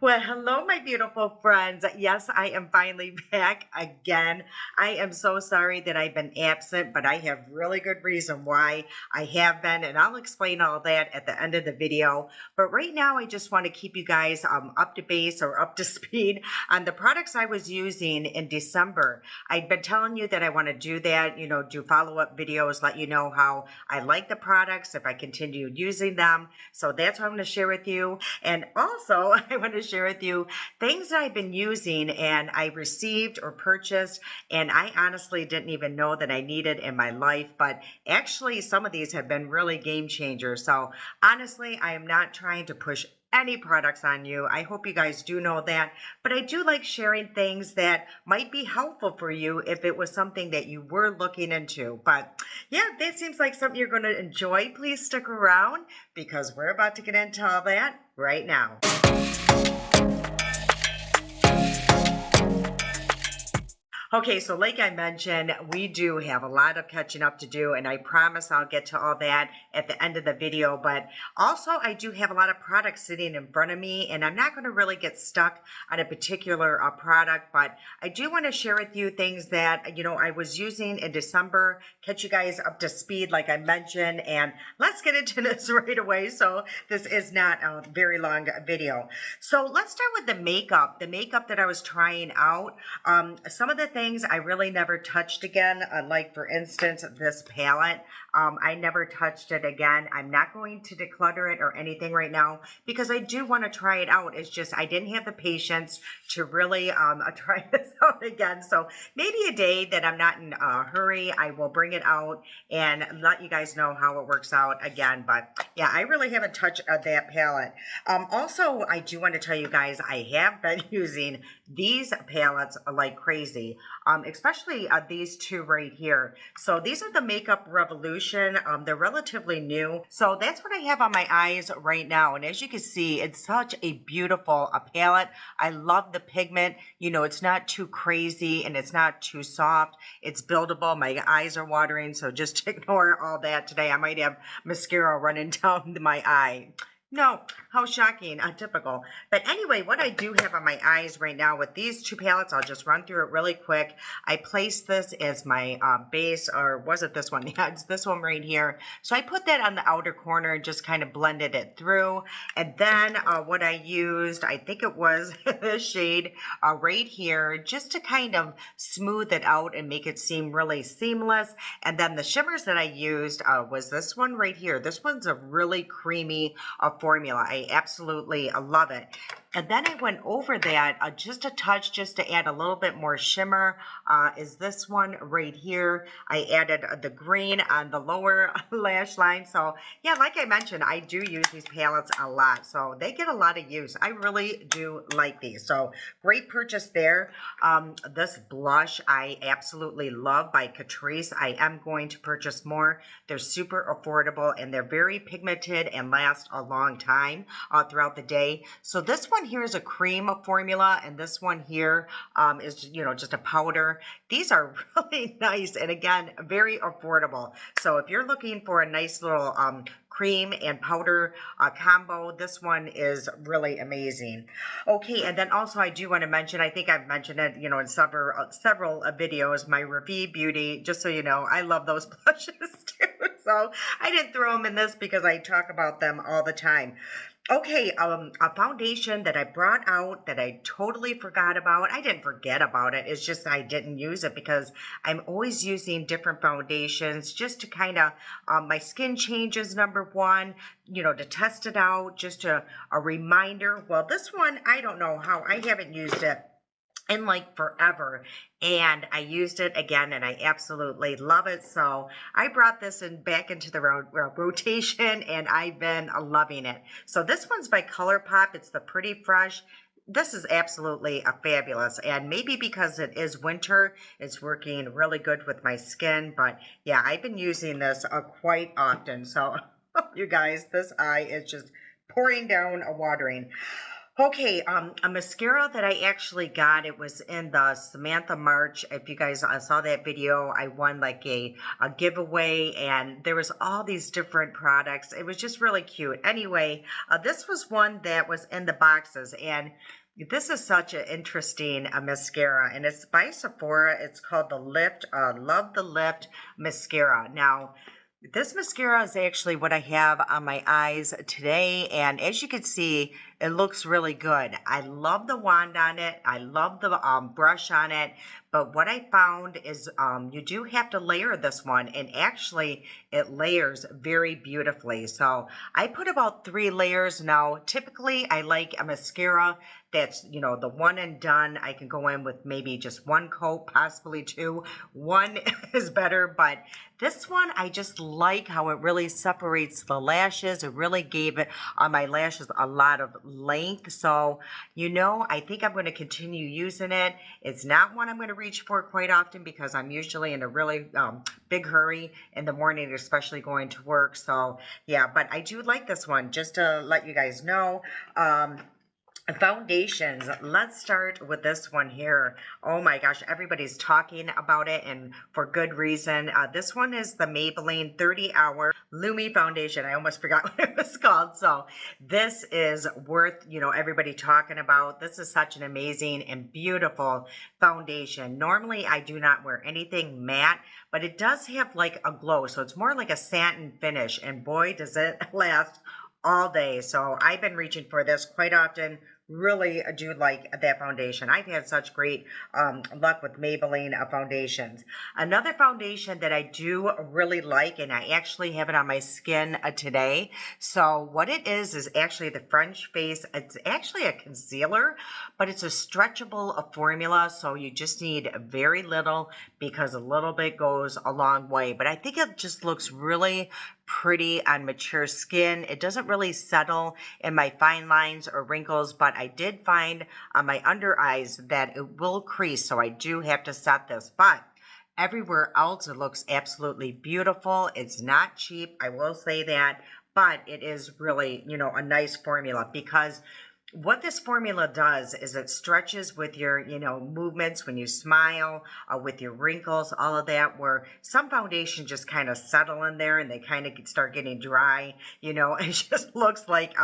Well, hello, my beautiful friends. Yes, I am finally back again. I am so sorry that I've been absent, but I have really good reason why I have been, and I'll explain all that at the end of the video. But right now, I just want to keep you guys up to base or up to speed on the products I was using in December. I've been telling you that I want to do that, do follow-up videos, let you know how I like the products, if I continue using them. So that's what I'm going to share with you. And also, I want to share with you things that I've been using and I received or purchased, and I honestly didn't even know that I needed in my life. But actually, some of these have been really game changers. So honestly, I am not trying to push any products on you. I hope you guys do know that. But I do like sharing things that might be helpful for you if it was something that you were looking into. But yeah, that seems like something you're going to enjoy. Please stick around because we're about to get into all that right now. Okay, so like I mentioned, we do have a lot of catching up to do, and I promise I'll get to all that at the end of the video. But also, I do have a lot of products sitting in front of me, and I'm not going to really get stuck on a particular product, but I do want to share with you things that, I was using in December, catch you guys up to speed, like I mentioned, and let's get into this right away. So this is not a very long video. So let's start with the makeup that I was trying out. Some of the things I really never touched again, like for instance, this palette. I never touched it again. I'm not going to declutter it or anything right now because I do want to try it out. It's just I didn't have the patience to really try this out again. So maybe a day that I'm not in a hurry, I will bring it out and let you guys know how it works out again. But yeah, I really haven't touched that palette. Also, I do want to tell you guys I have been using these palettes like crazy, especially these two right here. So these are the Makeup Revolution. They're relatively new. So that's what I have on my eyes right now. And as you can see, it's such a beautiful palette. I love the pigment. It's not too crazy and it's not too soft. It's buildable. My eyes are watering, so just ignore all that today. I might have mascara running down my eye. No, how shocking, untypical. But anyway, what I do have on my eyes right now with these two palettes, I'll just run through it really quick. I placed this as my base, or was it this one? Yeah, it's this one right here. So I put that on the outer corner and just kind of blended it through. And then what I used, I think it was this shade right here, just to kind of smooth it out and make it seem really seamless. And then the shimmers that I used was this one right here. This one's a really creamy formula. I absolutely love it. And then I went over that just a touch, just to add a little bit more shimmer, is this one right here. I added the green on the lower lash line. So yeah, like I mentioned, I do use these palettes a lot. So they get a lot of use. I really do like these. So great purchase there. This blush I absolutely love by Catrice. I am going to purchase more. They're super affordable and they're very pigmented and last a long time throughout the day. So this one here is a cream formula, and this one here is just a powder. These are really nice, and again, very affordable. So if you're looking for a nice little cream and powder combo, this one is really amazing. Okay, and then also I do want to mention, I think I've mentioned it, in several videos, my Revie Beauty. Just so you know, I love those blushes too. So I didn't throw them in this because I talk about them all the time. Okay, a foundation that I brought out that I totally forgot about. I didn't forget about it. It's just I didn't use it because I'm always using different foundations just to kind of, my skin changes, number one, to test it out, just a reminder. Well, this one, I don't know how, I haven't used it in like forever, and I used it again and I absolutely love it. So I brought this back into the rotation and I've been loving it. So this one's by ColourPop. It's the Pretty Fresh. This is absolutely fabulous, and maybe because it is winter, it's working really good with my skin. But yeah, I've been using this quite often. So you guys, this eye is just pouring down a watering. Okay, a mascara that I actually got, it was in the Samantha March. If you guys saw that video, I won like a giveaway, and there was all these different products. It was just really cute. Anyway, this was one that was in the boxes, and this is such an interesting mascara, and it's by Sephora. It's called the Lift, Love the Lift mascara. Now, this mascara is actually what I have on my eyes today, and as you can see, it looks really good. I love the wand on it. I love the brush on it. But what I found is you do have to layer this one, and actually it layers very beautifully. So I put about 3 layers. Now, typically I like a mascara that's, the one and done. I can go in with maybe just 1 coat, possibly 2. One is better, but this one, I just like how it really separates the lashes. It really gave it on my lashes a lot of length. So, I think I'm going to continue using it. It's not one I'm going to reach for quite often because I'm usually in a really big hurry in the morning, especially going to work. So, yeah, but I do like this one, just to let you guys know. Foundations. Let's start with this one here. Oh my gosh, everybody's talking about it, and for good reason. This one is the Maybelline 30-hour Lumi Foundation. I almost forgot what it was called. So this is worth, everybody talking about. This is such an amazing and beautiful foundation. Normally, I do not wear anything matte, but it does have like a glow. So it's more like a satin finish, and boy, does it last all day. So I've been reaching for this quite often. Really do like that foundation. I've had such great luck with Maybelline foundations. Another foundation that I do really like, and I actually have it on my skin today. So what it is actually the French Face. It's actually a concealer, but it's a stretchable formula. So you just need very little because a little bit goes a long way. But I think it just looks really pretty on mature skin. It doesn't really settle in my fine lines or wrinkles, but I did find on my under eyes that it will crease, so I do have to set this. But everywhere else, it looks absolutely beautiful. It's not cheap, I will say that, but it is really, a nice formula because what this formula does is it stretches with your, movements when you smile, with your wrinkles, all of that, where some foundation just kind of settle in there and they kind of start getting dry, it just looks like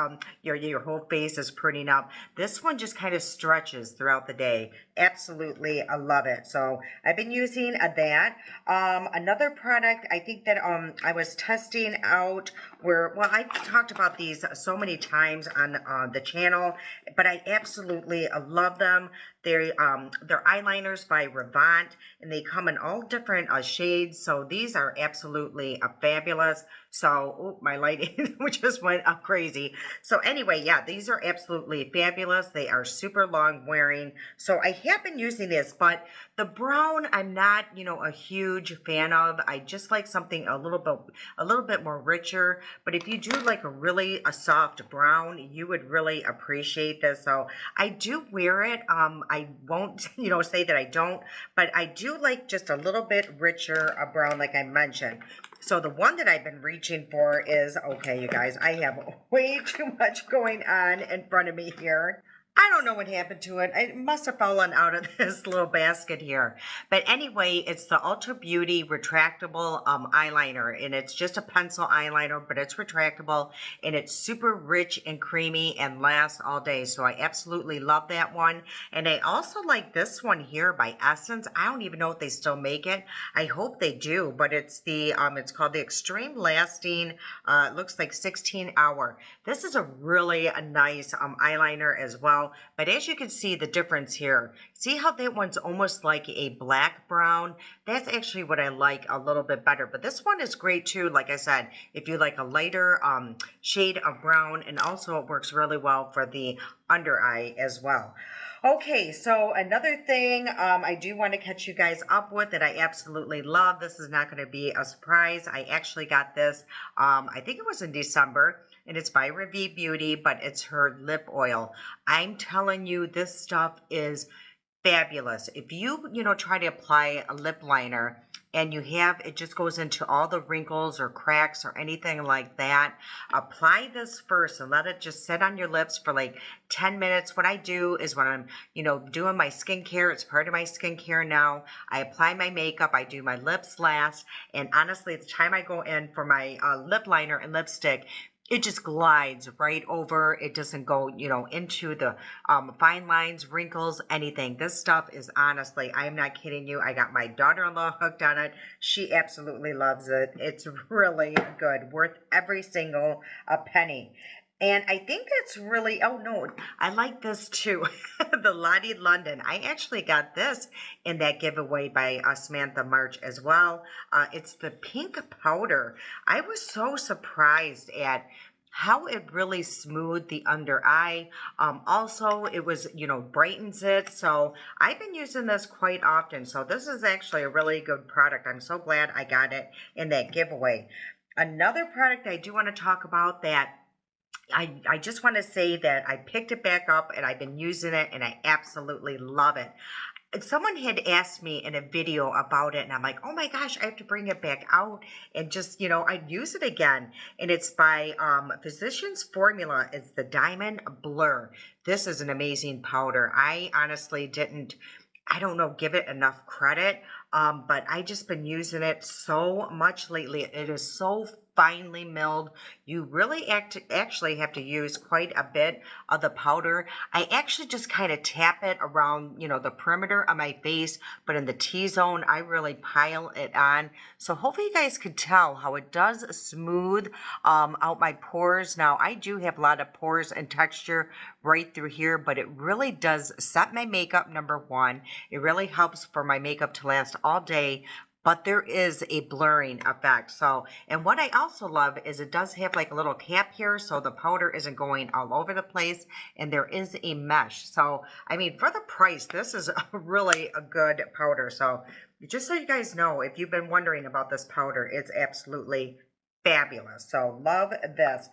your whole face is pruning up. This one just kind of stretches throughout the day. Absolutely, I love it. So I've been using that. Another product I think that I was testing out I talked about these so many times on the channel, but I absolutely love them. They're eyeliners by Revant, and they come in all different shades. So these are absolutely fabulous. So, my lighting just went up crazy. So anyway, yeah, these are absolutely fabulous. They are super long wearing. So I have been using this, but the brown, I'm not, a huge fan of. I just like something a little bit more richer. But if you do like a soft brown, you would really appreciate this. So I do wear it. I won't, say that I don't, but I do like just a little bit richer brown, like I mentioned. So the one that I've been reaching for is, okay, you guys, I have way too much going on in front of me here. I don't know what happened to it. It must have fallen out of this little basket here. But anyway, it's the Ultra Beauty retractable eyeliner. And it's just a pencil eyeliner, but it's retractable. And it's super rich and creamy and lasts all day. So I absolutely love that one. And I also like this one here by Essence. I don't even know if they still make it. I hope they do. But it's it's called the Extreme Lasting, it looks like 16-hour. This is a really nice eyeliner as well. But as you can see the difference here, see how that one's almost like a black brown? That's actually what I like a little bit better. But this one is great too, like I said, if you like a lighter shade of brown, and also it works really well for the under eye as well. Okay, so another thing I do want to catch you guys up with that I absolutely love. This is not going to be a surprise. I actually got this, I think it was in December, and it's by Revie Beauty, but it's her lip oil. I'm telling you, this stuff is fabulous. If you, try to apply a lip liner, and you have, it just goes into all the wrinkles or cracks or anything like that. Apply this first and let it just sit on your lips for like 10 minutes. What I do is when I'm, doing my skincare, it's part of my skincare now. I apply my makeup, I do my lips last, and honestly, the time I go in for my lip liner and lipstick, it just glides right over. It doesn't go, into the fine lines, wrinkles, anything. This stuff is honestly, I'm not kidding you. I got my daughter-in-law hooked on it. She absolutely loves it. It's really good, worth every single penny. And I think it's really, oh no, I like this too. The Lottie London. I actually got this in that giveaway by Samantha March as well. It's the pink powder. I was so surprised at how it really smoothed the under eye. Also, it was, brightens it. So I've been using this quite often. So this is actually a really good product. I'm so glad I got it in that giveaway. Another product I do want to talk about that I just want to say that I picked it back up and I've been using it and I absolutely love it. And someone had asked me in a video about it, and I'm like, oh my gosh, I have to bring it back out and just, I'd use it again. And it's by Physicians Formula. It's the Diamond Blur. This is an amazing powder. I honestly didn't, I don't know, give it enough credit, but I just been using it so much lately. It is so finely milled. You really actually have to use quite a bit of the powder. I actually just kind of tap it around, the perimeter of my face, but in the T-zone, I really pile it on. So hopefully you guys could tell how it does smooth out my pores. Now, I do have a lot of pores and texture right through here, but it really does set my makeup, number one. It really helps for my makeup to last all day. But there is a blurring effect. So, and what I also love is it does have like a little cap here, so the powder isn't going all over the place, and there is a mesh. So, I mean, for the price, this is really a good powder. So, just so you guys know, if you've been wondering about this powder, it's absolutely fabulous. So, love this.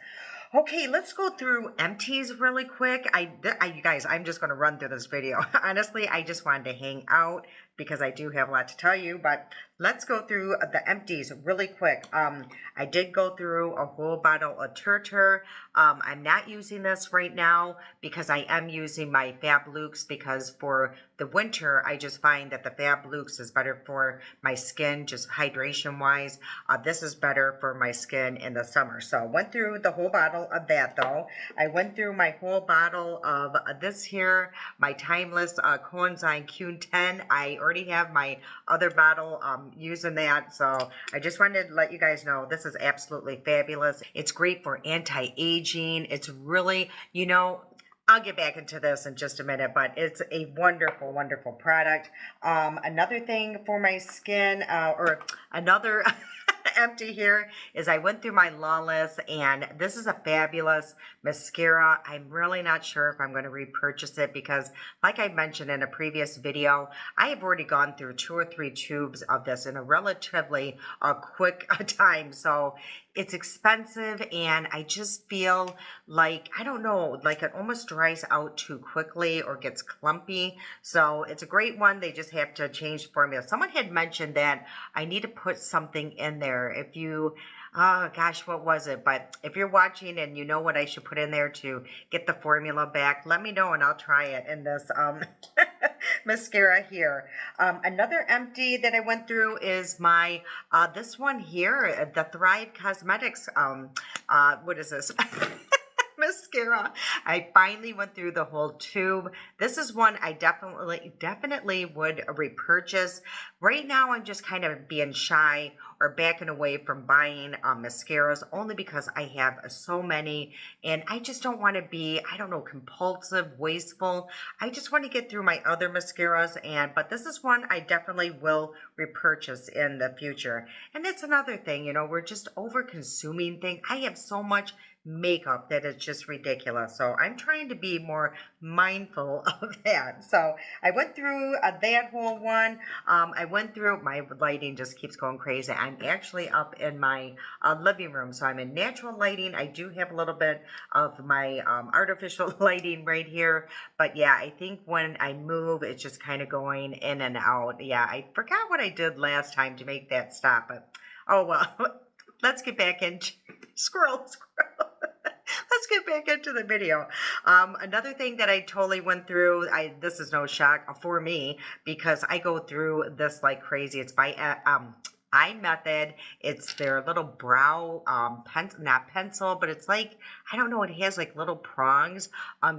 Okay, let's go through Empties really quick. You guys, I'm just going to run through this video. Honestly, I just wanted to hang out because I do have a lot to tell you, but let's go through the Empties really quick. I did go through a whole bottle of Turtur. I'm not using this right now because I am using my Fab Lukes, because for the winter, I just find that the Fab Lukes is better for my skin, just hydration wise. This is better for my skin in the summer. So I went through the whole bottle of that though. I went through my whole bottle of this here, my Timeless Coenzyme Q10. I already have my other bottle using that. So I just wanted to let you guys know this is absolutely fabulous. It's great for anti-aging. It's really, I'll get back into this in just a minute, but it's a wonderful, wonderful product. Another thing for my skin, or another empty here, is I went through my Lawless, and this is a fabulous mascara. I'm really not sure if I'm going to repurchase it because, like I mentioned in a previous video, I have already gone through 2 or 3 tubes of this in a relatively quick time. So it's expensive, and I just feel like, I don't know, like it almost dries out too quickly or gets clumpy. So it's a great one. They just have to change the formula. Someone had mentioned that I need to put something in there. If you, oh gosh, what was it? But if you're watching and you know what I should put in there to get the formula back, let me know and I'll try it in this mascara here. Another empty that I went through is my, this one here, the Thrive Cosmetics, what is this? Mascara. I finally went through the whole tube. This is one I definitely would repurchase. Right now, I'm just kind of being shy or backing away from buying mascaras, only because I have so many and I just don't want to be, I don't know, compulsive, wasteful. I just want to get through my other mascaras, but this is one I definitely will repurchase in the future. And that's another thing, we're just over consuming things. I have so much makeup that is just ridiculous. So I'm trying to be more mindful of that. So I went through that whole one. I went through, my lighting just keeps going crazy. I'm actually up in my living room. So I'm in natural lighting. I do have a little bit of my artificial lighting right here. But yeah, I think when I move, it's just kind of going in and out. Yeah, I forgot what I did last time to make that stop. But oh well, let's get back into squirrel. Let's get back into the video. Another thing that I totally went through, this is no shock for me because I go through this like crazy. It's by eye method. It's their little brow pencil, not pencil, but it's like, I don't know, it has like little prongs.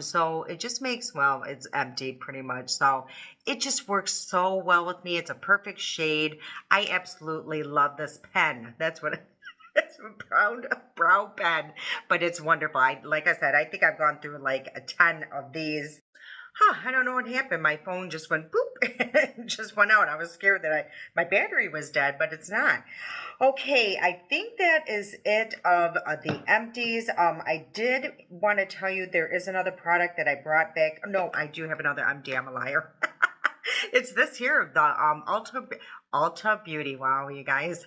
So it just makes, well, it's empty pretty much. So it just works so well with me. It's a perfect shade. I absolutely love this pen. That's what it's a brow pen, but it's wonderful. Like I said, I think I've gone through like 10 of these. I don't know what happened. My phone just went boop and just went out. I was scared that my battery was dead, but it's not. Okay, I think that is it of the empties. I did want to tell you there is another product that I brought back. No, I do have another. I'm a liar. It's this here, the Ulta Beauty. Wow, you guys.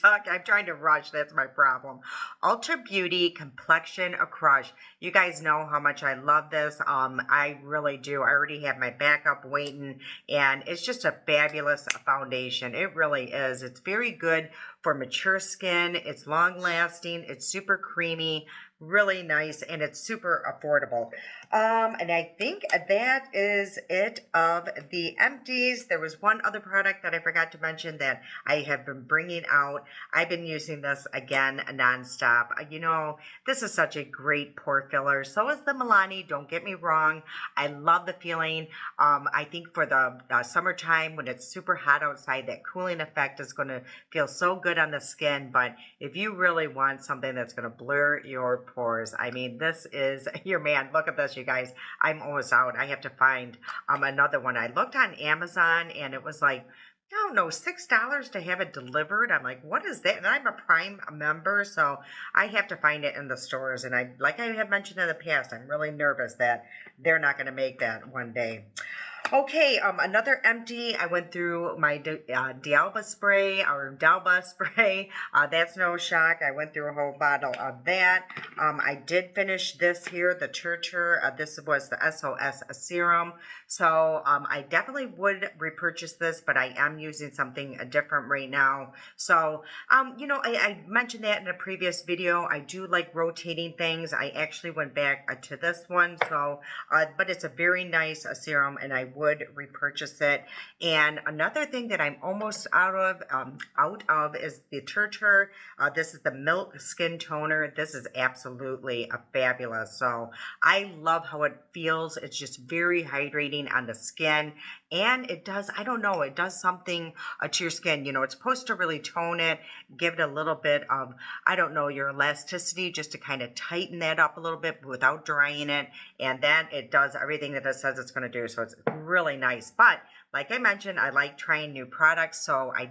I'm trying to rush. That's my problem. Ultra Beauty Complexion Crush. You guys know how much I love this. I really do. I already have my backup waiting, and it's just a fabulous foundation. It really is. It's very good for mature skin. It's long lasting. It's super creamy. Really nice, and it's super affordable. And I think that is it of the empties. There was one other product that I forgot to mention that I have been bringing out. I've been using this again nonstop. You know, this is such a great pore filler. So is the Milani. Don't get me wrong. I love the feeling. I think for the summertime when it's super hot outside, that cooling effect is going to feel so good on the skin. But if you really want something that's going to blur your pores, I mean, this is your man. Look at this, you guys. I'm almost out. I have to find another one. I looked on Amazon and it was like, I don't know, $6 to have it delivered. I'm like, what is that? And I'm a Prime member, so I have to find it in the stores. And like I have mentioned in the past, I'm really nervous that they're not going to make that one day. Okay, another empty. I went through my D'Alba spray. That's no shock. I went through a whole bottle of that. I did finish this here, the Turtur. This was the SOS serum. So I definitely would repurchase this, but I am using something different right now. So, you know, I mentioned that in a previous video. I do like rotating things. I actually went back to this one. So, but it's a very nice serum, and I would repurchase it. And another thing that I'm almost out of is the Turtur. This is the Milk Skin Toner. This is absolutely fabulous. So I love how it feels. It's just very hydrating on the skin. And it does, I don't know, it does something to your skin. You know, it's supposed to really tone it, give it a little bit of, I don't know, your elasticity, just to kind of tighten that up a little bit without drying it. And then it does everything that it says it's going to do. So it's really nice. But like I mentioned, I like trying new products. So I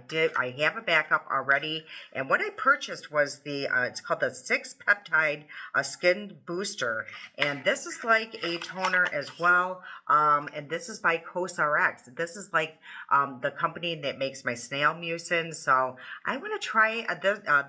have a backup already. And what I purchased was it's called the 6 Peptide Skin Booster. And this is like a toner as well. And this is by CosRx. This is like the company that makes my snail mucin. So I want to try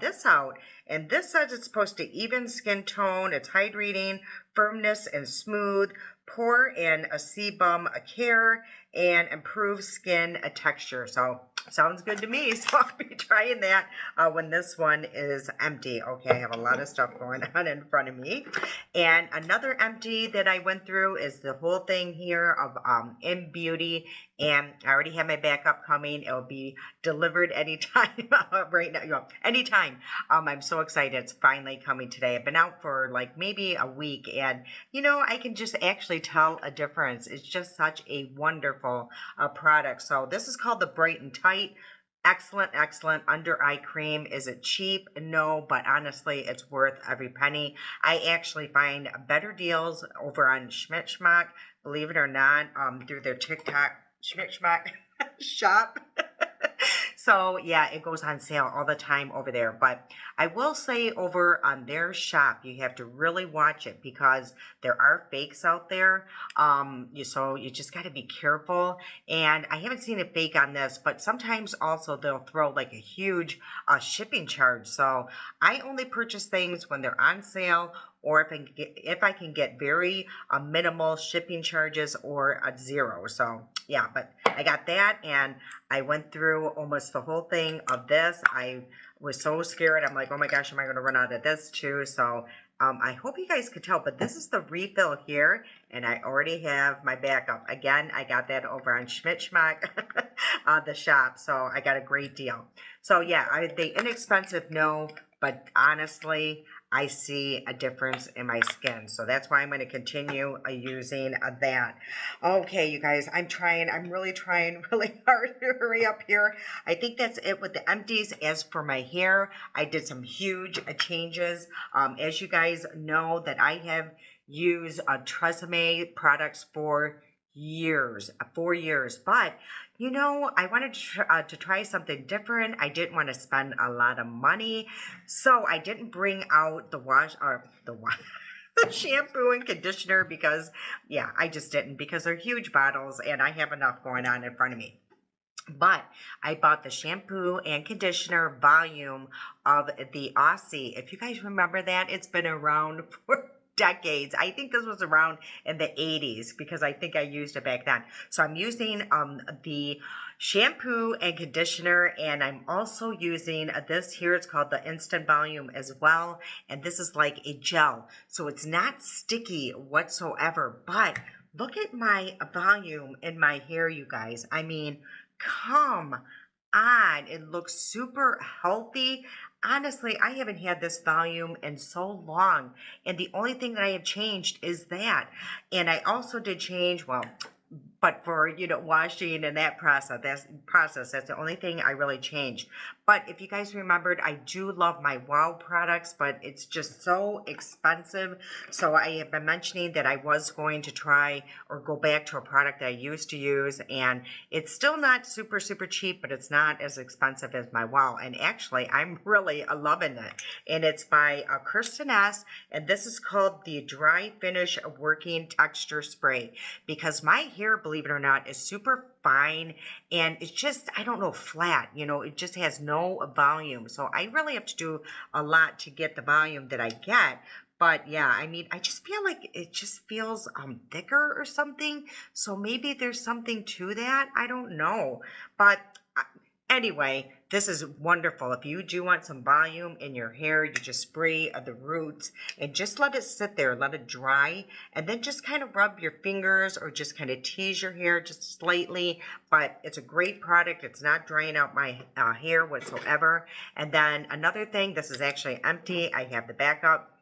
this out. And this says it's supposed to even skin tone. It's hydrating, firmness, and smooth, pore and a sebum care, and improve skin texture. So sounds good to me. So I'll be trying that when this one is empty. Okay, I have a lot of stuff going on in front of me. And another empty that I went through is the whole thing here of In Beauty. And I already have my backup coming. It'll be delivered anytime right now. You know, anytime. I'm so excited. It's finally coming today. I've been out for like maybe a week, and you know, I can just actually tell a difference. It's just such a wonderful product. So this is called the Bright and Tight. Excellent, excellent under eye cream. Is it cheap? No, but honestly, it's worth every penny. I actually find better deals over on Schmidt-Schmack, believe it or not, through their TikTok Schmidt-Schmack shop. So yeah, it goes on sale all the time over there. But I will say over on their shop, you have to really watch it because there are fakes out there. So you just got to be careful. And I haven't seen a fake on this, but sometimes also they'll throw like a huge shipping charge. So I only purchase things when they're on sale, or if I can get very minimal shipping charges or a zero. So yeah, but I got that, and I went through almost the whole thing of this. I was so scared. I'm like, oh my gosh, am I going to run out of this too? So I hope you guys could tell, but this is the refill here, and I already have my backup. Again, I got that over on Schmidt Schmuck, the shop, so I got a great deal. So yeah, they inexpensive, no, but honestly, I see a difference in my skin. So that's why I'm going to continue using that. Okay, you guys, I'm really trying really hard to hurry up here. I think that's it with the empties. As for my hair, I did some huge changes. As you guys know, that I have used Tresemme products for years, 4 years, but you know, I wanted to try something different. I didn't want to spend a lot of money, so I didn't bring out the shampoo and conditioner because, yeah, I just didn't, because they're huge bottles and I have enough going on in front of me. But I bought the shampoo and conditioner volume of the Aussie. If you guys remember that, it's been around for decades. I think this was around in the 80s because I think I used it back then. So I'm using the shampoo and conditioner, and I'm also using this here. It's called the Instant Volume as well, and this is like a gel, so it's not sticky whatsoever. But look at my volume in my hair, you guys. I mean, come on, it looks super healthy. Honestly, I haven't had this volume in so long, and the only thing that I have changed is that. And I also did change, well, but for, you know, washing and that that's the only thing I really changed. But if you guys remembered, I do love my Wow products, but it's just so expensive. So I have been mentioning that I was going to try or go back to a product that I used to use, and it's still not super cheap, but it's not as expensive as my Wow. And actually, I'm really loving it. And it's by Kirsten S, and this is called the Dry Finish Working Texture Spray, because my hair, believe it or not, is super fine, and it's just, I don't know, flat, you know, it just has no volume. So I really have to do a lot to get the volume that I get. But yeah, I mean, I just feel like it just feels thicker or something. So maybe there's something to that. I don't know. But anyway, this is wonderful. If you do want some volume in your hair, you just spray the roots and just let it sit there, let it dry, and then just kind of rub your fingers or just kind of tease your hair just slightly. But it's a great product. It's not drying out my hair whatsoever. And then another thing, this is actually empty. I have the backup,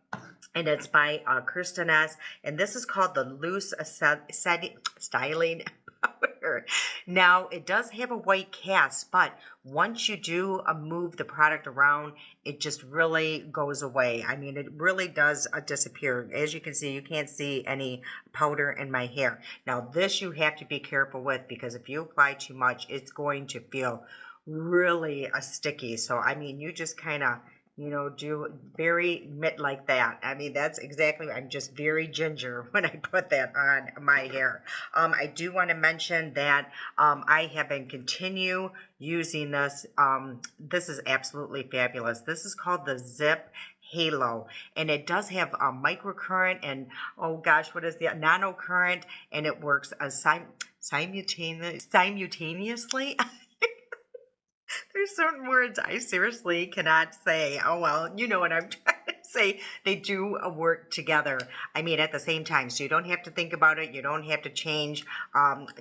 and it's by Kirsten S. And this is called the Loose Styling Powder. Now, it does have a white cast, but once you do move the product around, it just really goes away. I mean, it really does disappear. As you can see, you can't see any powder in my hair. Now, this you have to be careful with, because if you apply too much, it's going to feel really sticky. So, I mean, you just kind of, you know, do very mitt like that. I mean, that's exactly, I'm just very ginger when I put that on my hair. I do want to mention that I have been continue using this. This is absolutely fabulous. This is called the Zip Halo, and it does have a microcurrent and, oh gosh, what is the nano current, and it works simultaneously. There's certain words I seriously cannot say. Oh, well, you know what I'm trying to say. They do work together. I mean, at the same time. So you don't have to think about it. You don't have to change,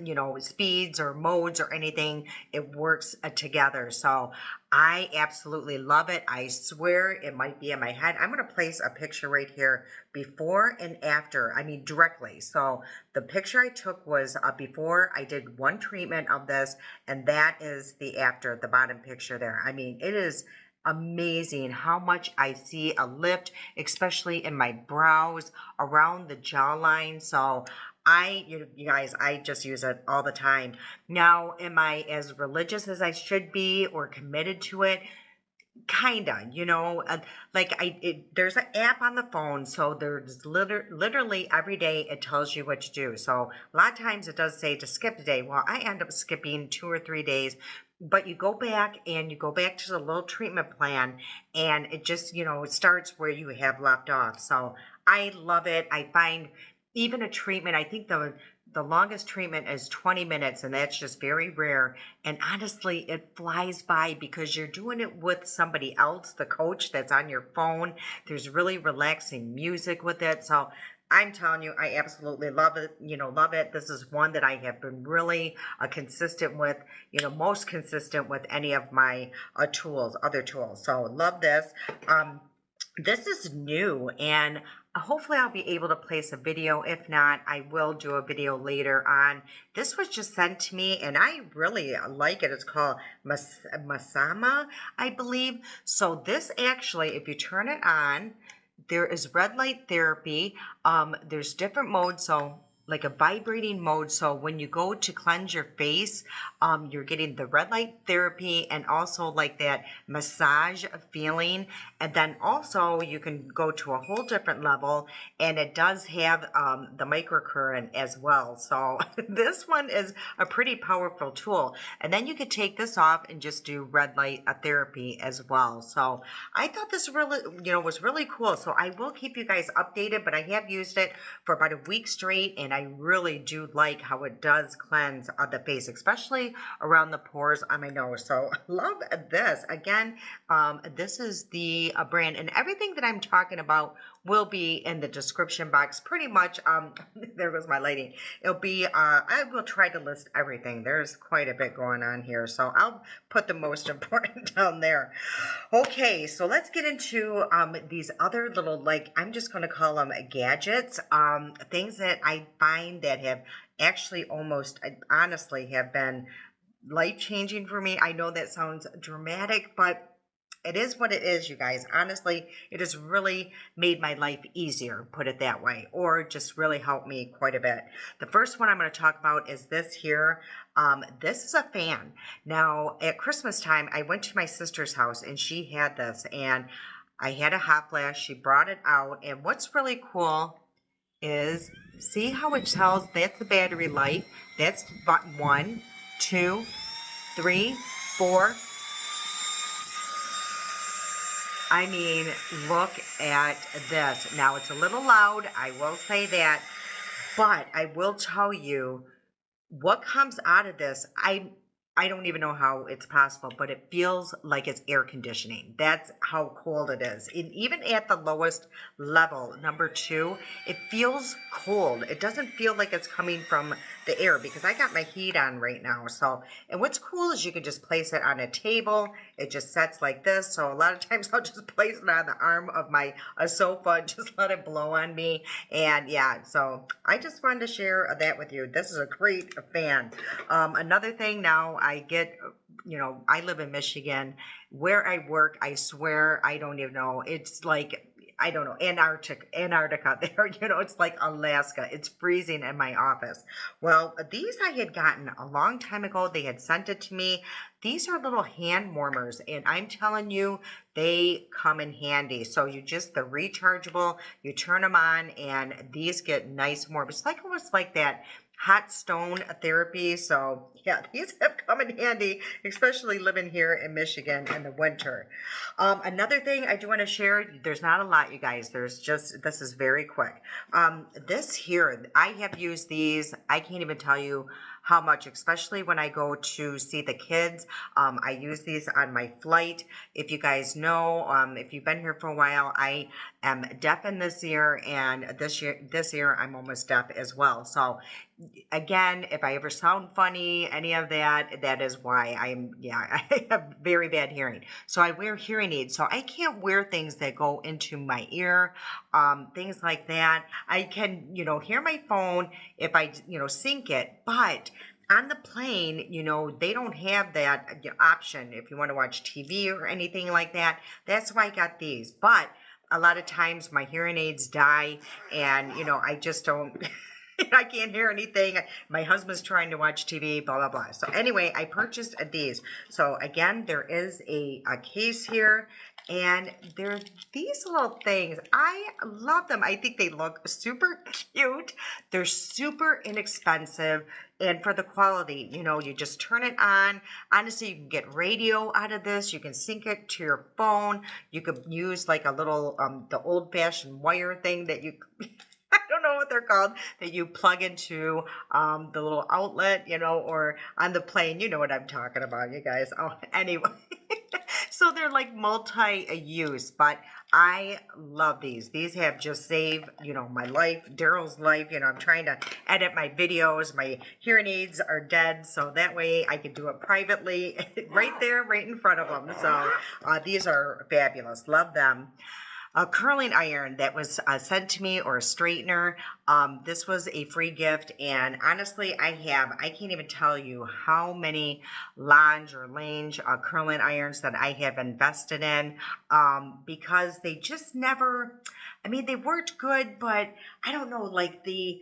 you know, speeds or modes or anything. It works together. So I absolutely love it. I swear it might be in my head. I'm going to place a picture right here, before and after. I mean, directly. So the picture I took was before I did one treatment of this, and that is the after, the bottom picture there. I mean, it is amazing how much I see a lift, especially in my brows, around the jawline. So You guys, I just use it all the time. Now, am I as religious as I should be or committed to it? Kinda, like there's an app on the phone, so there's literally every day it tells you what to do. So a lot of times it does say to skip a day. Well, I end up skipping 2 or 3 days, but you go back and you go back to the little treatment plan, and it just, it starts where you have left off. So I love it. I find even a treatment, I think the longest treatment is 20 minutes, and that's just very rare. And honestly, it flies by because you're doing it with somebody else, the coach that's on your phone. There's really relaxing music with it. So I'm telling you, I absolutely love it. Love it. This is one that I have been really consistent with, most consistent with any of my other tools. So love this. This is new, and hopefully I'll be able to place a video. If not, I will do a video later on. This was just sent to me, and I really like it. It's called Masama, I believe. So this actually, if you turn it on, there is red light therapy. There's different modes. So like a vibrating mode. So when you go to cleanse your face, you're getting the red light therapy and also like that massage feeling. And then also you can go to a whole different level, and it does have the microcurrent as well. So this one is a pretty powerful tool. And then you could take this off and just do red light therapy as well. So I thought this really, was really cool. So I will keep you guys updated, but I have used it for about a week straight, and I really do like how it does cleanse the face, especially around the pores on my nose. So love this. Again, this is the brand, and everything that I'm talking about will be in the description box pretty much. There goes my lighting. It'll be, I will try to list everything. There's quite a bit going on here, so I'll put the most important down there. Okay, so let's get into these other little, like, I'm just going to call them gadgets, things that I find that have actually almost, honestly, have been life-changing for me. I know that sounds dramatic, but it is what it is, you guys. Honestly, it has really made my life easier, put it that way, or just really helped me quite a bit. The first one I'm going to talk about is this here. This is a fan. Now, at Christmas time, I went to my sister's house, and she had this, and I had a hot flash. She brought it out, and what's really cool is, see how it tells, that's the battery light. That's button 1, 2, 3, 4. I mean, look at this. Now, it's a little loud, I will say that, but I will tell you what comes out of this. I don't even know how it's possible, but it feels like it's air conditioning. That's how cold it is. And even at the lowest level, number 2, it feels cold. It doesn't feel like it's coming from the air because I got my heat on right now. So, and what's cool is you can just place it on a table. It just sets like this. So a lot of times I'll just place it on the arm of my sofa and just let it blow on me. And yeah, so I just wanted to share that with you. This is a great fan. Another thing now, I get, I live in Michigan. Where I work, I swear, I don't even know. It's like, I don't know, Antarctica there, it's like Alaska. It's freezing in my office. Well, these I had gotten a long time ago. They had sent it to me. These are little hand warmers, and I'm telling you, they come in handy. So they're rechargeable. You turn them on, and these get nice warm. It's like almost like that hot stone therapy. So yeah, these have come in handy, especially living here in Michigan in the winter. Another thing I do want to share, there's not a lot, you guys. This is very quick. This here, I have used these. I can't even tell you how much, especially when I go to see the kids. I use these on my flight. If you guys know, if you've been here for a while, I am deaf in this ear, and this year I'm almost deaf as well. So again, if I ever sound funny, any of that, that is why I have very bad hearing. So I wear hearing aids. So I can't wear things that go into my ear, things like that. I can, hear my phone if I, sync it, but on the plane, they don't have that option if you want to watch TV or anything like that. That's why I got these. But a lot of times my hearing aids die, and, I just don't. I can't hear anything. My husband's trying to watch TV, blah, blah, blah. So anyway, I purchased these. So again, there is a case here, and they're these little things. I love them. I think they look super cute. They're super inexpensive. And for the quality, you just turn it on. Honestly, you can get radio out of this. You can sync it to your phone. You could use like a little, the old-fashioned wire thing that you... I don't know what they're called, that you plug into the little outlet, or on the plane. You know what I'm talking about, you guys. Oh, anyway. So they're like multi-use, but I love these. These have just saved, my life, Daryl's life. I'm trying to edit my videos. My hearing aids are dead, so that way I can do it privately right there, right in front of them. So these are fabulous. Love them. A curling iron that was sent to me, or a straightener. This was a free gift, and honestly, I can't even tell you how many Lange curling irons that I have invested in, because they just never, they worked good, but I don't know, like the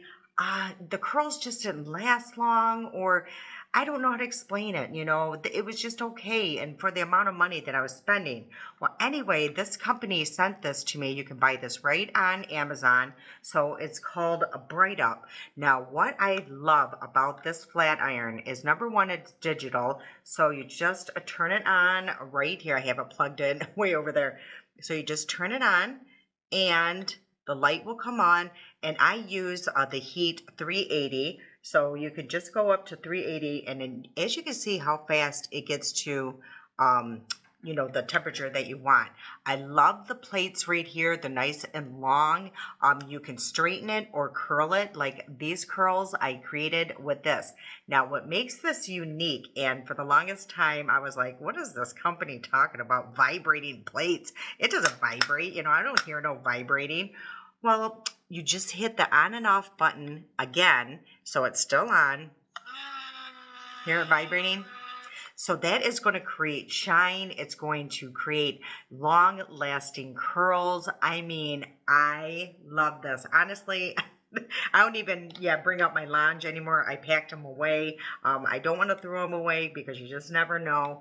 curls just didn't last long, or I don't know how to explain it. It was just okay. And for the amount of money that I was spending. Well, anyway, this company sent this to me. You can buy this right on Amazon. So it's called a Bright Up. Now, what I love about this flat iron is, number one, it's digital. So you just turn it on right here. I have it plugged in way over there. So you just turn it on, and the light will come on. And I use the heat 380. So you could just go up to 380, and then as you can see how fast it gets to, the temperature that you want. I love the plates right here. They're nice and long. You can straighten it or curl it. Like these curls I created with this. Now, what makes this unique, and for the longest time, I was like, what is this company talking about? Vibrating plates. It doesn't vibrate. I don't hear no vibrating. Well, you just hit the on and off button again, so it's still on. Hear it vibrating? So that is going to create shine. It's going to create long-lasting curls. I love this. Honestly, I don't even, bring out my Lange anymore. I packed them away. I don't want to throw them away because you just never know.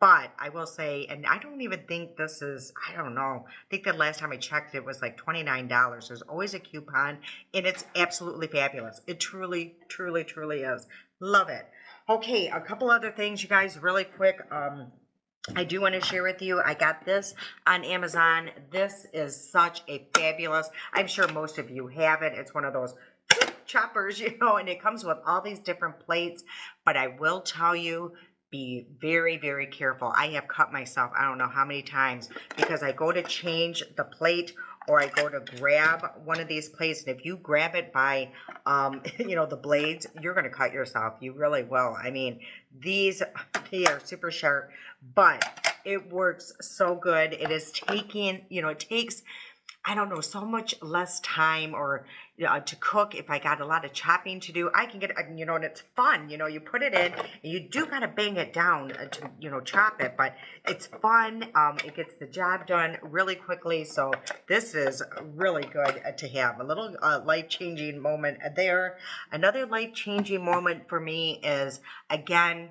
But I will say, and I don't even think this is, I don't know. I think the last time I checked, it was like $29. There's always a coupon, and it's absolutely fabulous. It truly, truly, truly is. Love it. Okay, a couple other things, you guys, really quick. I do want to share with you, I got this on Amazon. This is such a fabulous, I'm sure most of you have it. It's one of those choppers, and it comes with all these different plates. But I will tell you, be very, very careful. I have cut myself, I don't know how many times, because I go to change the plate, or I go to grab one of these plates, and if you grab it by, the blades, you're going to cut yourself. You really will. They are super sharp, but it works so good. It is taking, it takes, I don't know, so much less time or to cook. If I got a lot of chopping to do, I can get, and it's fun. You put it in, and you do got to bang it down to, chop it, but it's fun. It gets the job done really quickly. So this is really good to have. A little life-changing moment there. Another life-changing moment for me is, again,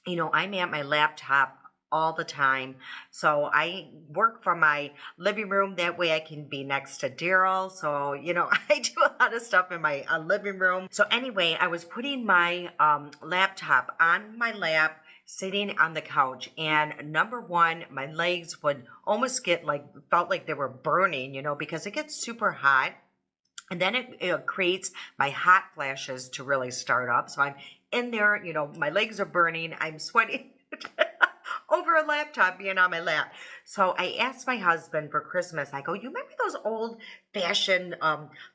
I'm at my laptop all the time. So I work from my living room. That way I can be next to Daryl. So, I do a lot of stuff in my living room. So anyway, I was putting my laptop on my lap, sitting on the couch. And number one, my legs would almost felt like they were burning, because it gets super hot. And then it creates my hot flashes to really start up. So I'm in there, my legs are burning. I'm sweating. Over a laptop being on my lap. So I asked my husband for Christmas, I go, you remember those old fashioned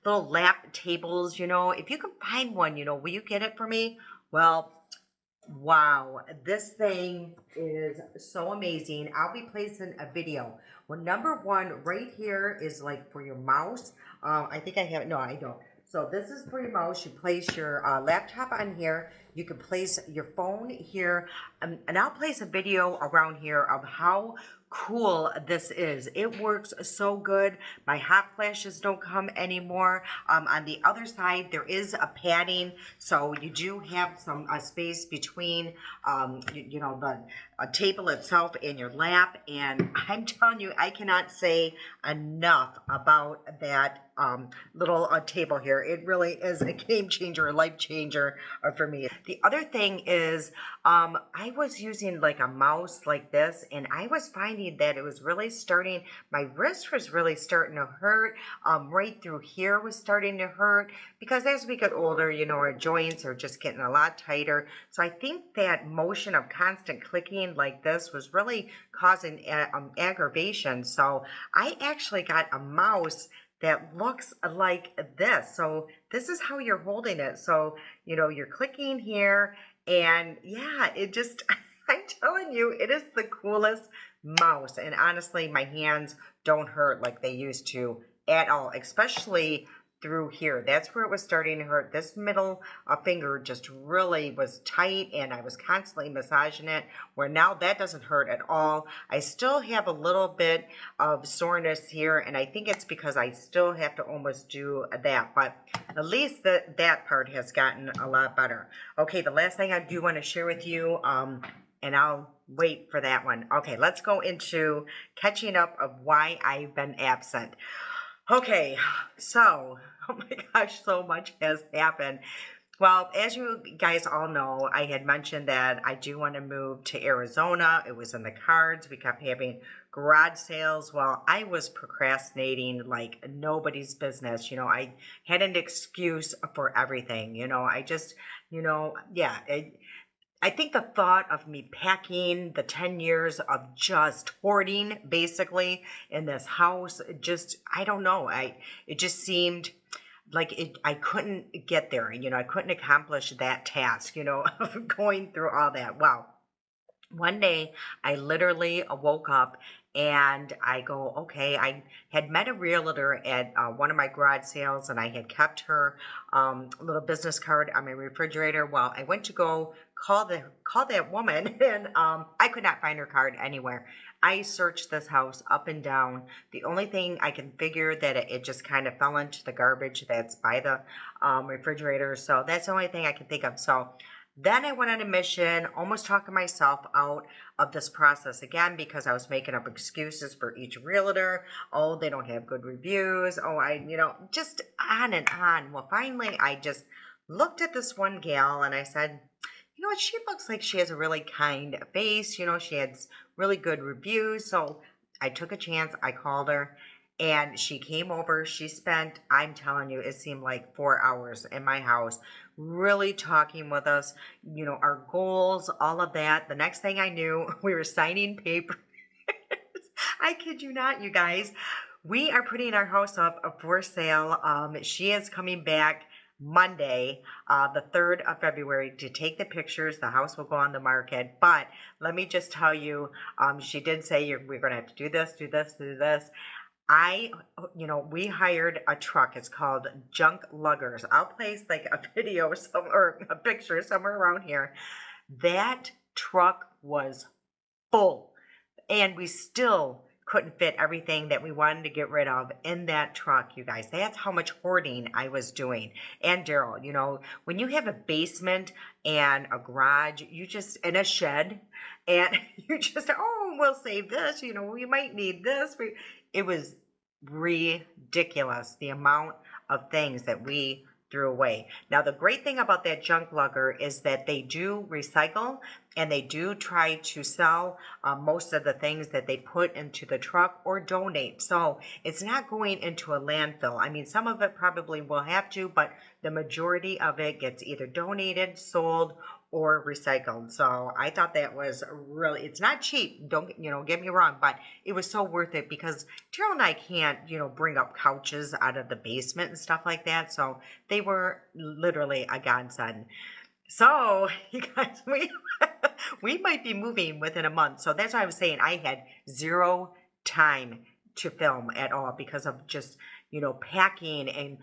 little lap tables, if you can find one, will you get it for me? Well, wow, this thing is so amazing. I'll be placing a video. Well, number one right here is like for your mouse. I think I have, no, I don't. So this is for your mouse. You place your laptop on here. You can place your phone here. And I'll place a video around here of how cool this is. It works so good. My hot flashes don't come anymore. On the other side, there is a padding, so you do have some space between, the table itself and your lap. And I'm telling you, I cannot say enough about that little table here. It really is a game changer, a life changer for me. The other thing is, I was using like a mouse like this, and I was finding that it was really starting, my wrist was really starting to hurt. Right through here was starting to hurt because as we get older, our joints are just getting a lot tighter. So I think that motion of constant clicking like this was really causing aggravation. So I actually got a mouse that looks like this. So this is how you're holding it. So, you're clicking here, and yeah, it just, I'm telling you, it is the coolest mouse. And honestly, my hands don't hurt like they used to at all, especially through here. That's where it was starting to hurt. This middle finger just really was tight, and I was constantly massaging it, where now that doesn't hurt at all. I still have a little bit of soreness here, and I think it's because I still have to almost do that, but at least that part has gotten a lot better. Okay, the last thing I do want to share with you, and I'll wait for that one. Okay, let's go into catching up of why I've been absent. Okay, so, oh my gosh, so much has happened. Well, as you guys all know, I had mentioned that I do want to move to Arizona. It was in the cards. We kept having garage sales. Well, I was procrastinating like nobody's business. I had an excuse for everything. I just, yeah. I think the thought of me packing the 10 years of just hoarding basically in this house, I don't know. It just seemed like I couldn't get there. I couldn't accomplish that task, of going through all that. Wow. One day I literally woke up and I go, okay, I had met a realtor at one of my garage sales, and I had kept her little business card on my refrigerator. Well, I went to go call that woman, and I could not find her card anywhere. I searched this house up and down. The only thing I can figure that it just kind of fell into the garbage that's by the refrigerator. So that's the only thing I can think of. So then I went on a mission, almost talking myself out of this process again because I was making up excuses for each realtor. Oh, they don't have good reviews. Oh, just on and on. Well, finally, I just looked at this one gal and I said, what, she looks like she has a really kind face. She has really good reviews. So I took a chance. I called her. And she came over. She spent, I'm telling you, it seemed like 4 hours in my house, really talking with us, our goals, all of that. The next thing I knew, we were signing papers. I kid you not, you guys. We are putting our house up for sale. She is coming back Monday, the 3rd of February, to take the pictures. The house will go on the market. But let me just tell you, she did say we're going to have to do this, do this, do this. We hired a truck. It's called Junk Luggers. I'll place like a video or a picture somewhere around here. That truck was full, and we still couldn't fit everything that we wanted to get rid of in that truck, you guys. That's how much hoarding I was doing. And Daryl, when you have a basement and a garage, and a shed, and we'll save this, we might need this. It was ridiculous, the amount of things that we threw away. Now, the great thing about that junk lugger is that they do recycle, and they do try to sell most of the things that they put into the truck or donate. So it's not going into a landfill. I mean, some of it probably will have to, but the majority of it gets either donated, sold, or recycled. So I thought that was really, it's not cheap, don't get me wrong, but it was so worth it because Terrell and I can't, bring up couches out of the basement and stuff like that. So they were literally a godsend. So you guys, we might be moving within a month. So that's why I was saying I had zero time to film at all because of just, packing and,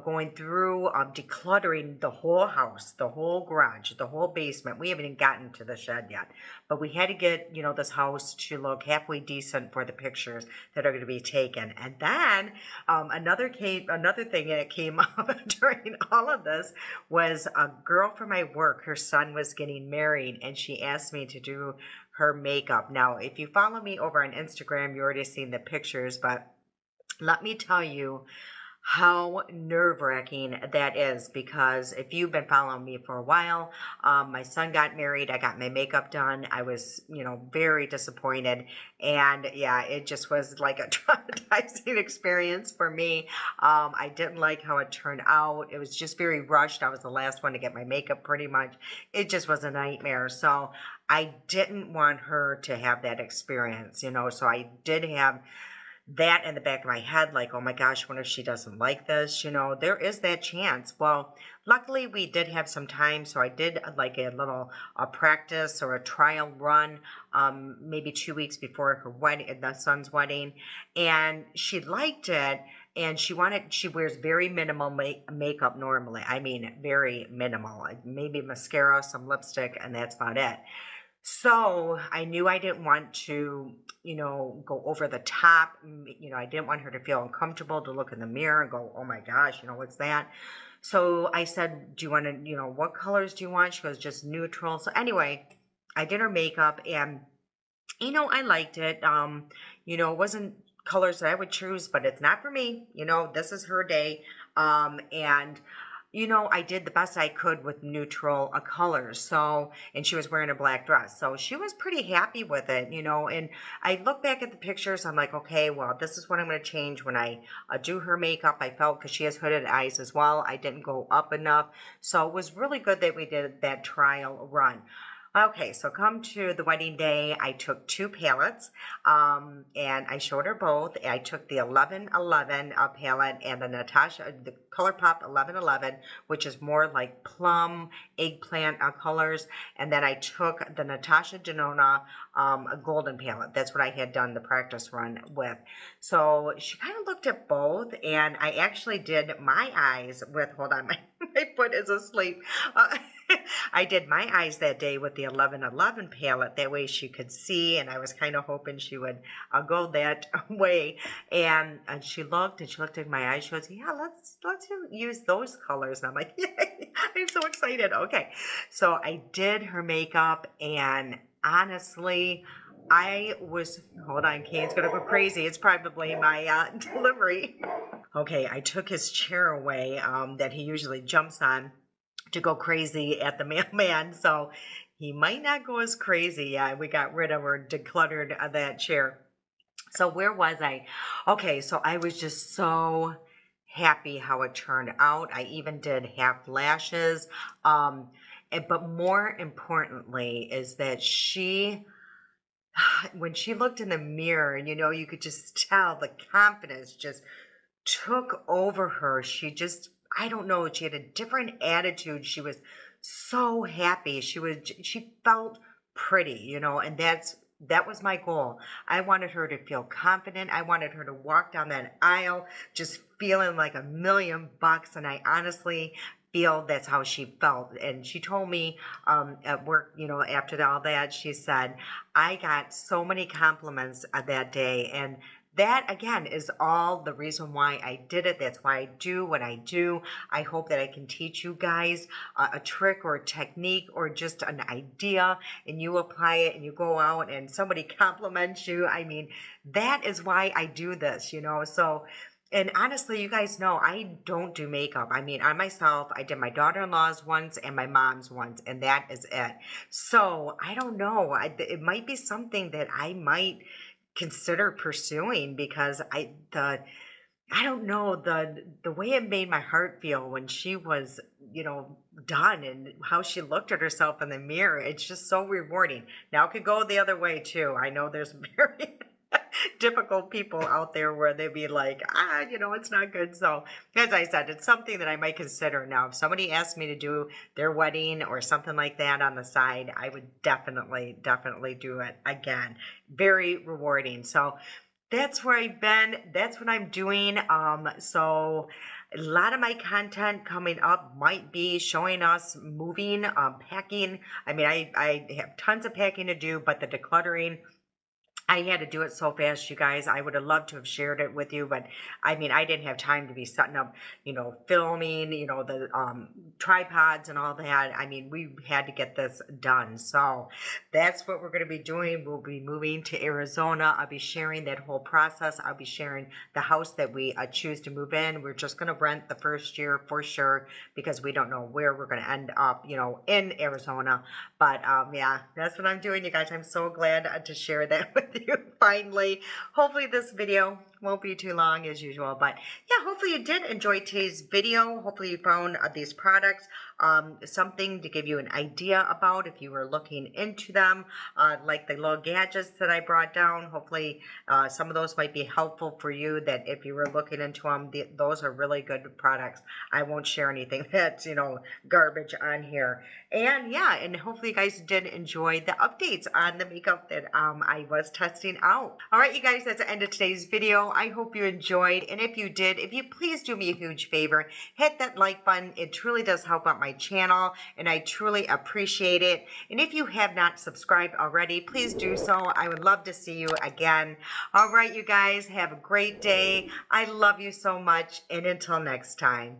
going through, decluttering the whole house, the whole garage, the whole basement. We haven't even gotten to the shed yet, but we had to get, this house to look halfway decent for the pictures that are going to be taken. And then another thing that came up during all of this was a girl from my work. Her son was getting married, and she asked me to do her makeup. Now, if you follow me over on Instagram, you already seen the pictures, but let me tell you how nerve-wracking that is, because if you've been following me for a while, my son got married. I got my makeup done. I was, very disappointed. And yeah, it just was like a traumatizing experience for me. I didn't like how it turned out. It was just very rushed. I was the last one to get my makeup pretty much. It just was a nightmare. So I didn't want her to have that experience, so I did have that in the back of my head, like, oh my gosh, what if she doesn't like this? There is that chance. Well, luckily we did have some time, so I did like a little practice or a trial run, maybe 2 weeks before her wedding, the son's wedding, and she liked it. And she wears very minimal makeup normally. I mean, very minimal, maybe mascara, some lipstick, and that's about it. So I knew I didn't want to, go over the top. I didn't want her to feel uncomfortable to look in the mirror and go, oh my gosh, what's that? So I said, do you want to, what colors do you want? She goes, just neutral. So anyway, I did her makeup, and, I liked it. It wasn't colors that I would choose, but it's not for me. This is her day. And I did the best I could with neutral colors. So, and she was wearing a black dress. So she was pretty happy with it, and I look back at the pictures. I'm like, okay, well, this is what I'm going to change when I do her makeup. I felt, because she has hooded eyes as well, I didn't go up enough. So it was really good that we did that trial run. Okay, so come to the wedding day, I took 2 palettes, and I showed her both. I took the 1111 palette and the ColourPop 1111, which is more like plum, eggplant colors. And then I took the Natasha Denona golden palette. That's what I had done the practice run with. So she kind of looked at both, and I actually did my eyes with, hold on, my foot is asleep. I did my eyes that day with the 1111 palette. That way she could see, and I was kind of hoping she would go that way. And she looked at my eyes. She goes, yeah, let's use those colors. And I'm like, yay, I'm so excited. Okay. So I did her makeup, and honestly, hold on, Kane's going to go crazy. It's probably my delivery. Okay, I took his chair away that he usually jumps on to go crazy at the mailman, so he might not go as crazy. Yeah, we got rid of or decluttered that chair. So where was I? Okay, so I was just so happy how it turned out. I even did half lashes. But more importantly is that when she looked in the mirror, you could just tell the confidence just took over her. I don't know, she had a different attitude. She was so happy. She felt pretty, and that was my goal. I wanted her to feel confident. I wanted her to walk down that aisle just feeling like $1,000,000, and I honestly feel that's how she felt. And she told me at work, after all that, she said, I got so many compliments that day, and that, again, is all the reason why I did it. That's why I do what I do. I hope that I can teach you guys a trick or a technique or just an idea, and you apply it and you go out and somebody compliments you. I mean, that is why I do this, So, and honestly, you guys know I don't do makeup. I mean, on myself, I did my daughter-in-law's once and my mom's once, and that is it. So I don't know. It might be something that I might consider pursuing, because I don't know, the way it made my heart feel when she was, done, and how she looked at herself in the mirror. It's just so rewarding. Now it could go the other way too. I know there's very difficult people out there where they'd be like, it's not good. So as I said, it's something that I might consider. Now, if somebody asked me to do their wedding or something like that on the side, I would definitely do it again. Very rewarding. So That's where I've been. That's what I'm doing. So a lot of my content coming up might be showing us moving, packing. I mean, I have tons of packing to do, but the decluttering, I had to do it so fast, you guys. I would have loved to have shared it with you, but I mean, I didn't have time to be setting up, filming, the tripods and all that. I mean, we had to get this done. So that's what we're going to be doing. We'll be moving to Arizona. I'll be sharing that whole process. I'll be sharing the house that we choose to move in. We're just going to rent the first year for sure because we don't know where we're going to end up, in Arizona. But yeah, that's what I'm doing, you guys. I'm so glad to share that with you finally. Hopefully this video won't be too long as usual, but yeah, hopefully you did enjoy today's video. Hopefully you found these products something to give you an idea about if you were looking into them, like the little gadgets that I brought down. Hopefully some of those might be helpful for you, that if you were looking into them, those are really good products. I won't share anything that's, garbage on here. And yeah, and hopefully you guys did enjoy the updates on the makeup that I was testing out. All right, you guys, that's the end of today's video. I hope you enjoyed. And if you did, if you please do me a huge favor, hit that like button. It truly does help out my channel, and I truly appreciate it. And if you have not subscribed already, please do so. I would love to see you again. All right, you guys, have a great day. I love you so much. And until next time.